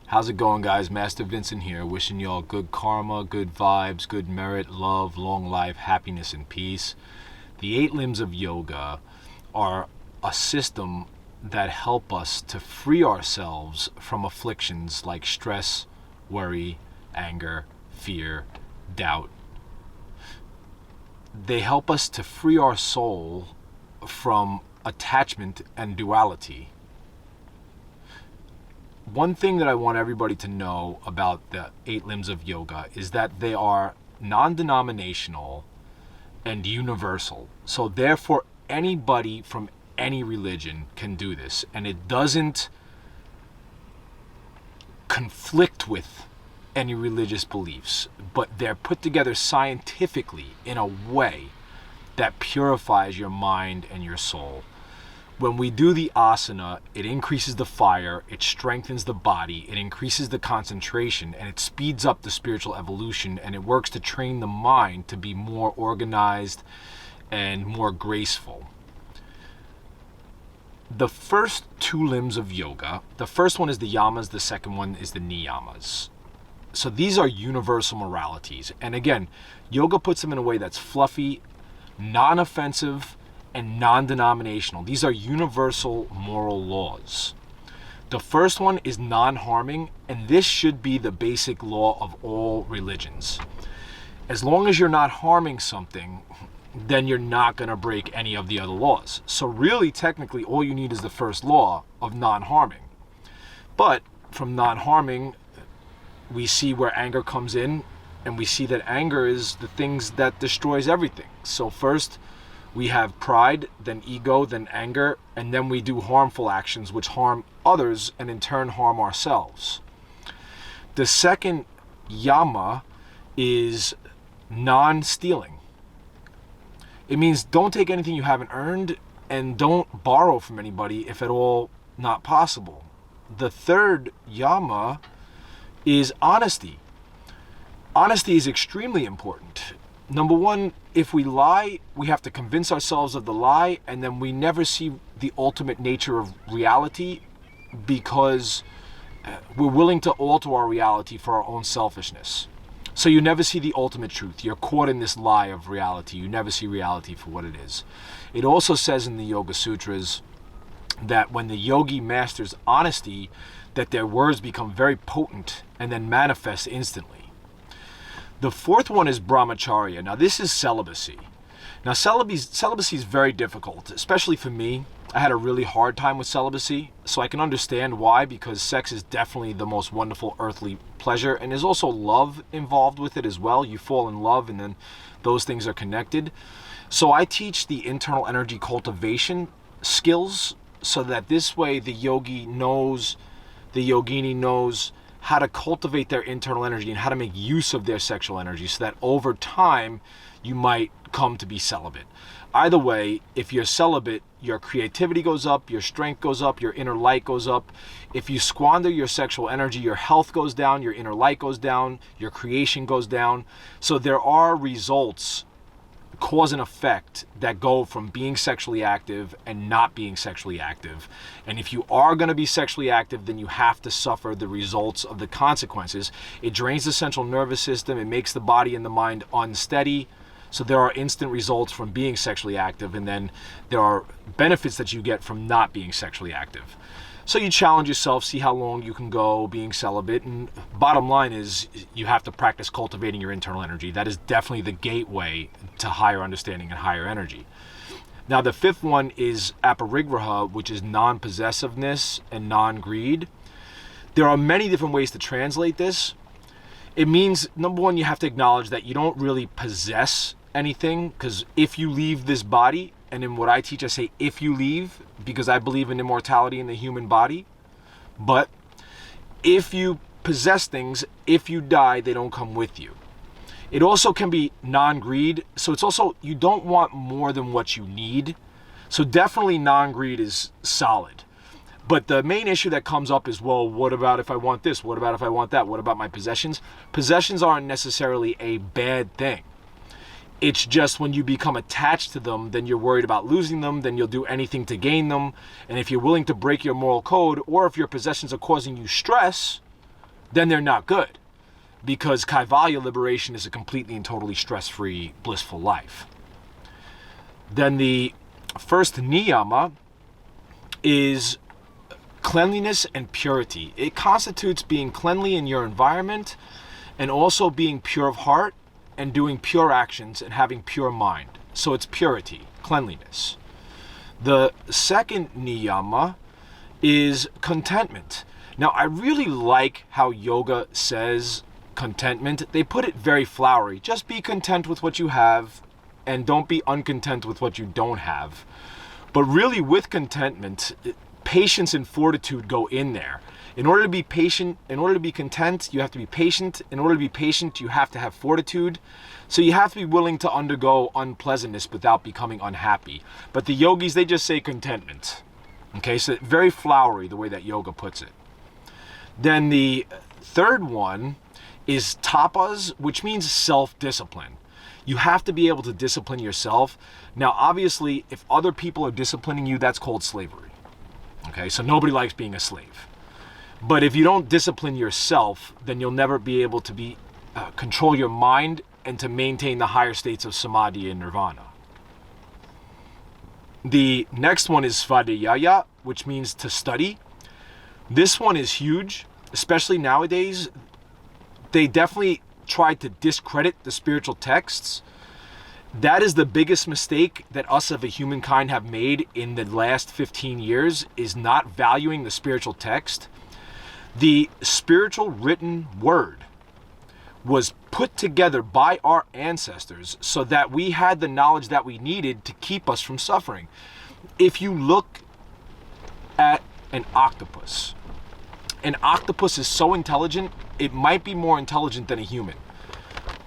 How's it going, guys? Master Vincent here, wishing you all good karma, good vibes, good merit, love, long life, happiness, and peace. The 8 limbs of yoga are a system that help us to free ourselves from afflictions like stress, worry, anger, fear, doubt. They help us to free our soul from attachment and duality. One thing that I want everybody to know about the 8 limbs of yoga is that they are non-denominational and universal. So therefore, anybody from any religion can do this, and it doesn't conflict with any religious beliefs, but they're put together scientifically in a way that purifies your mind and your soul. When we do the asana, it increases the fire, it strengthens the body, it increases the concentration, and it speeds up the spiritual evolution, and it works to train the mind to be more organized and more graceful. The first 2 limbs of yoga, the first one is the yamas, the second one is the niyamas. So these are universal moralities. And again, yoga puts them in a way that's fluffy, non-offensive, and non-denominational. These are universal moral laws. The first one is non-harming, and this should be the basic law of all religions. As long as you're not harming something, then you're not going to break any of the other laws. So really, technically, all you need is the first law of non-harming. But from non-harming, we see where anger comes in, and we see that anger is the things that destroys everything. So first, we have pride, then ego, then anger, and then we do harmful actions which harm others and in turn harm ourselves. The second yama is non-stealing. It means don't take anything you haven't earned and don't borrow from anybody if at all not possible. The third yama is honesty. Honesty is extremely important. Number one, if we lie, we have to convince ourselves of the lie, and then we never see the ultimate nature of reality because we're willing to alter our reality for our own selfishness. So you never see the ultimate truth. You're caught in this lie of reality. You never see reality for what it is. It also says in the Yoga Sutras that when the yogi masters honesty, that their words become very potent and then manifest instantly. The fourth one is brahmacharya. Now this is celibacy. Now celibacy is very difficult, especially for me. I had a really hard time with celibacy, so I can understand why, because sex is definitely the most wonderful earthly pleasure, and there's also love involved with it as well. You fall in love, and then those things are connected. So I teach the internal energy cultivation skills, so that this way the yogi knows, the yogini knows how to cultivate their internal energy and how to make use of their sexual energy, so that over time you might come to be celibate. Either way, if you're celibate, your creativity goes up, your strength goes up, your inner light goes up. If you squander your sexual energy, your health goes down, your inner light goes down, your creation goes down. So there are results, cause and effect, that go from being sexually active and not being sexually active. And if you are going to be sexually active, then you have to suffer the results of the consequences. It drains the central nervous system. It makes the body and the mind unsteady. So there are instant results from being sexually active, and then there are benefits that you get from not being sexually active. So you challenge yourself, see how long you can go being celibate, and bottom line is you have to practice cultivating your internal energy. That is definitely the gateway to higher understanding and higher energy. Now the fifth one is aparigraha, which is non-possessiveness and non-greed. There are many different ways to translate this. It means, number one, you have to acknowledge that you don't really possess anything, because if you leave this body, and in what I teach, I say if you leave, because I believe in immortality in the human body. But if you possess things, if you die, they don't come with you. It also can be non-greed. So it's also, you don't want more than what you need. So definitely non-greed is solid. But the main issue that comes up is, well, what about if I want this? What about if I want that? What about my possessions? Possessions aren't necessarily a bad thing. It's just when you become attached to them, then you're worried about losing them, then you'll do anything to gain them. And if you're willing to break your moral code, or if your possessions are causing you stress, then they're not good. Because Kaivalya liberation is a completely and totally stress-free, blissful life. Then the first niyama is cleanliness and purity. It constitutes being cleanly in your environment and also being pure of heart and doing pure actions and having pure mind. So it's purity, cleanliness. The second niyama is contentment. Now, I really like how yoga says contentment. They put it very flowery. Just be content with what you have and don't be uncontent with what you don't have. But really, with contentment, patience and fortitude go in there. In order to be patient, in order to be content, you have to be patient. In order to be patient, you have to have fortitude. So you have to be willing to undergo unpleasantness without becoming unhappy. But the yogis, they just say contentment. Okay, so very flowery the way that yoga puts it. Then the third one is tapas, which means self-discipline. You have to be able to discipline yourself. Now, obviously, if other people are disciplining you, that's called slavery. Okay, so nobody likes being a slave. But if you don't discipline yourself, then you'll never be able to control your mind and to maintain the higher states of Samadhi and Nirvana. The next one is Svadhyaya, which means to study. This one is huge, especially nowadays. They definitely tried to discredit the spiritual texts. That is the biggest mistake that us of a humankind have made in the last 15 years, is not valuing the spiritual text. The spiritual written word was put together by our ancestors so that we had the knowledge that we needed to keep us from suffering. If you look at an octopus is so intelligent, it might be more intelligent than a human.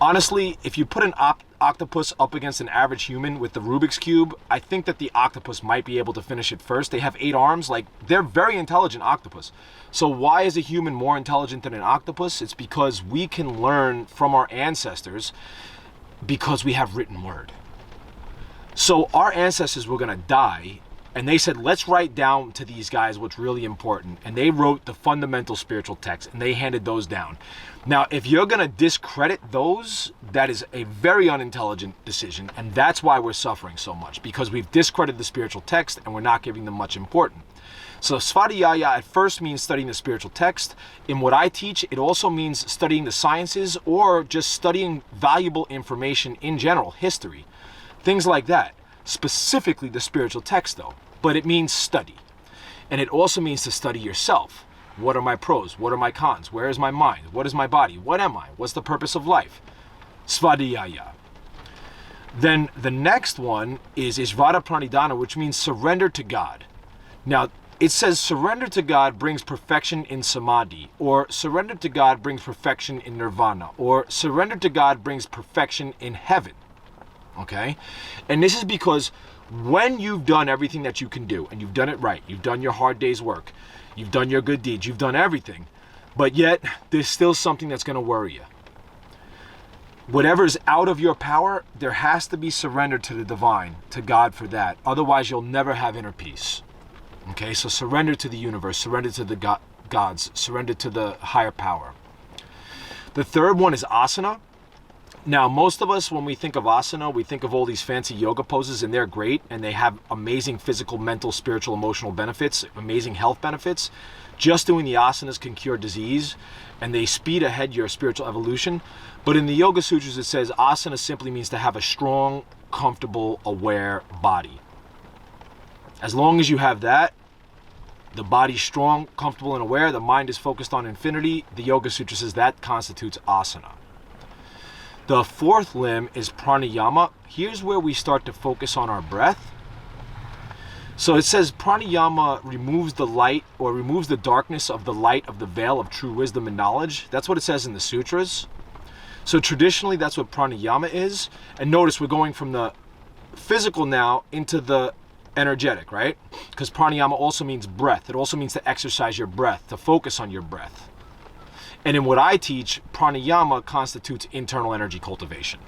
Honestly, if you put an octopus up against an average human with the Rubik's Cube, I think that the octopus might be able to finish it first. They have 8 arms. Like, they're very intelligent octopus. So why is a human more intelligent than an octopus? It's because we can learn from our ancestors because we have written word. So our ancestors were going to die, and they said, let's write down to these guys what's really important. And they wrote the fundamental spiritual texts, and they handed those down. Now, if you're going to discredit those, that is a very unintelligent decision. And that's why we're suffering so much, because we've discredited the spiritual text and we're not giving them much importance. So Svadhyaya at first means studying the spiritual text. In what I teach, it also means studying the sciences or just studying valuable information in general, history, things like that. Specifically the spiritual text though, but it means study. And it also means to study yourself. What are my pros? What are my cons? Where is my mind? What is my body? What am I? What's the purpose of life? Svadhyaya. Then the next one is Ishvara Pranidhana, which means surrender to God. Now, it says surrender to God brings perfection in Samadhi, or surrender to God brings perfection in Nirvana, or surrender to God brings perfection in heaven. Okay? And this is because when you've done everything that you can do, and you've done it right, you've done your hard day's work, you've done your good deeds, you've done everything, but yet there's still something that's going to worry you. Whatever's out of your power, there has to be surrender to the divine, to God for that. Otherwise, you'll never have inner peace. Okay, so surrender to the universe, surrender to the gods, surrender to the higher power. The third one is asana. Now, most of us, when we think of asana, we think of all these fancy yoga poses, and they're great, and they have amazing physical, mental, spiritual, emotional benefits, amazing health benefits. Just doing the asanas can cure disease, and they speed ahead your spiritual evolution. But in the Yoga Sutras, it says asana simply means to have a strong, comfortable, aware body. As long as you have that, the body's strong, comfortable, and aware, the mind is focused on infinity, the Yoga Sutra says that constitutes asana. The fourth limb is pranayama. Here's where we start to focus on our breath. So it says pranayama removes the light, or removes the darkness of the light of the veil of true wisdom and knowledge. That's what it says in the sutras. So traditionally, that's what pranayama is. And notice we're going from the physical now into the energetic, right? Because pranayama also means breath. It also means to exercise your breath, to focus on your breath. And in what I teach, pranayama constitutes internal energy cultivation.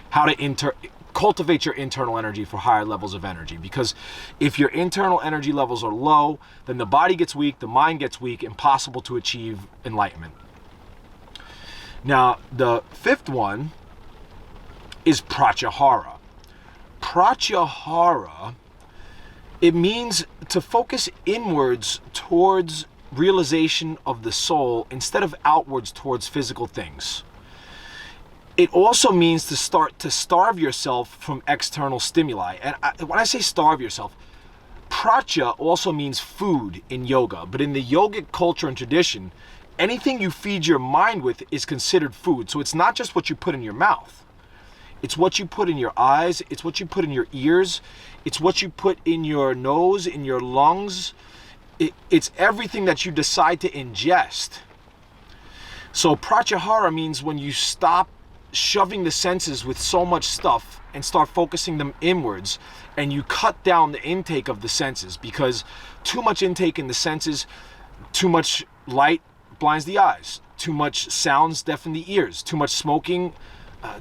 How to cultivate your internal energy for higher levels of energy. Because if your internal energy levels are low, then the body gets weak, the mind gets weak, impossible to achieve enlightenment. Now, the fifth one is pratyahara. Pratyahara, it means to focus inwards towards realization of the soul instead of outwards towards physical things. It also means to start to starve yourself from external stimuli. And when I say starve yourself, pratya also means food in yoga. But in the yogic culture and tradition, anything you feed your mind with is considered food. So it's not just what you put in your mouth. It's what you put in your eyes. It's what you put in your ears. It's what you put in your nose, in your lungs. It's everything that you decide to ingest. So pratyahara means when you stop shoving the senses with so much stuff and start focusing them inwards, and you cut down the intake of the senses, because too much intake in the senses, too much light blinds the eyes, too much sounds deafen the ears, too much smoking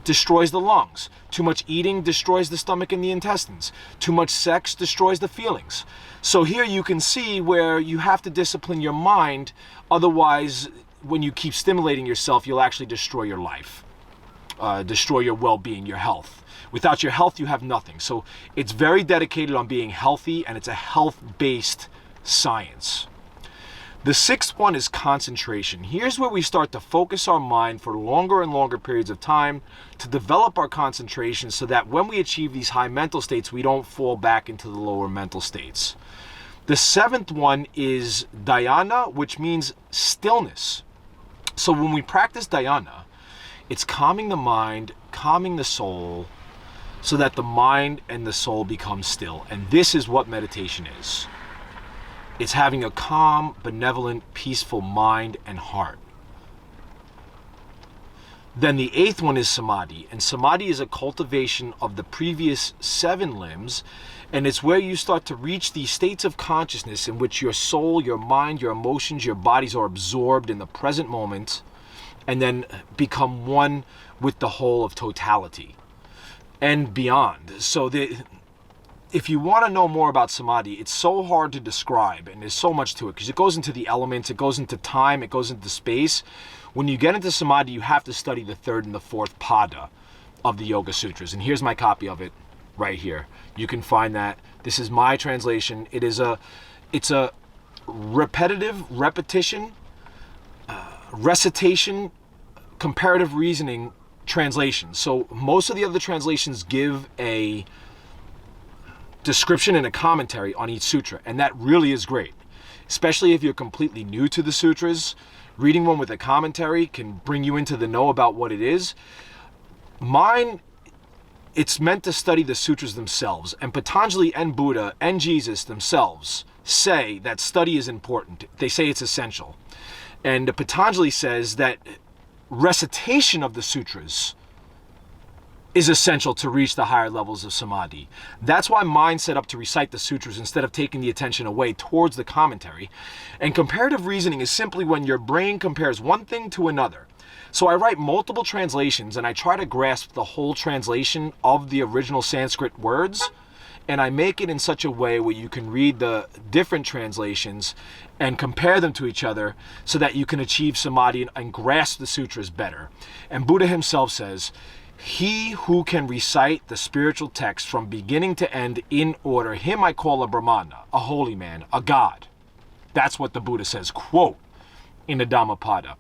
destroys the lungs, too much eating destroys the stomach and the intestines, too much sex destroys the feelings. So here you can see where you have to discipline your mind, otherwise when you keep stimulating yourself, you'll actually destroy your life. Destroy your well-being, your health. Without your health, you have nothing. So it's very dedicated on being healthy, and it's a health-based science. The sixth one is concentration. Here's where we start to focus our mind for longer and longer periods of time to develop our concentration so that when we achieve these high mental states, we don't fall back into the lower mental states. The seventh one is dhyana, which means stillness. So when we practice dhyana, it's calming the mind, calming the soul, so that the mind and the soul become still. And this is what meditation is. It's having a calm, benevolent, peaceful mind and heart. Then the eighth one is samadhi. And samadhi is a cultivation of the previous 7 limbs. And it's where you start to reach these states of consciousness in which your soul, your mind, your emotions, your bodies are absorbed in the present moment, and then become one with the whole of totality and beyond. So if you want to know more about samadhi, it's so hard to describe, and there's so much to it, because it goes into the elements, it goes into time, it goes into space. When you get into samadhi, you have to study the 3rd and the 4th pada of the Yoga Sutras. And here's my copy of it right here. You can find that. This is my translation. It's a repetition, recitation, comparative reasoning translation. So most of the other translations give a description and a commentary on each sutra, and that really is great, especially if you're completely new to the sutras. Reading one with a commentary can bring you into the know about what it is. Mine, it's meant to study the sutras themselves, and Patanjali and Buddha and Jesus themselves say that study is important. They say it's essential. And Patanjali says that recitation of the sutras is essential to reach the higher levels of samadhi. That's why mine's set up to recite the sutras instead of taking the attention away towards the commentary. And comparative reasoning is simply when your brain compares one thing to another. So I write multiple translations, and I try to grasp the whole translation of the original Sanskrit words, and I make it in such a way where you can read the different translations and compare them to each other so that you can achieve samadhi and grasp the sutras better. And Buddha himself says, "He who can recite the spiritual text from beginning to end in order, him I call a Brahmana, a holy man, a god." That's what the Buddha says, quote, in the Dhammapada.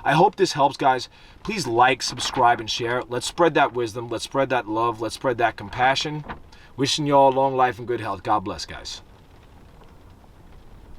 I hope this helps, guys. Please like, subscribe, and share. Let's spread that wisdom. Let's spread that love. Let's spread that compassion. Wishing you all long life and good health. God bless, guys.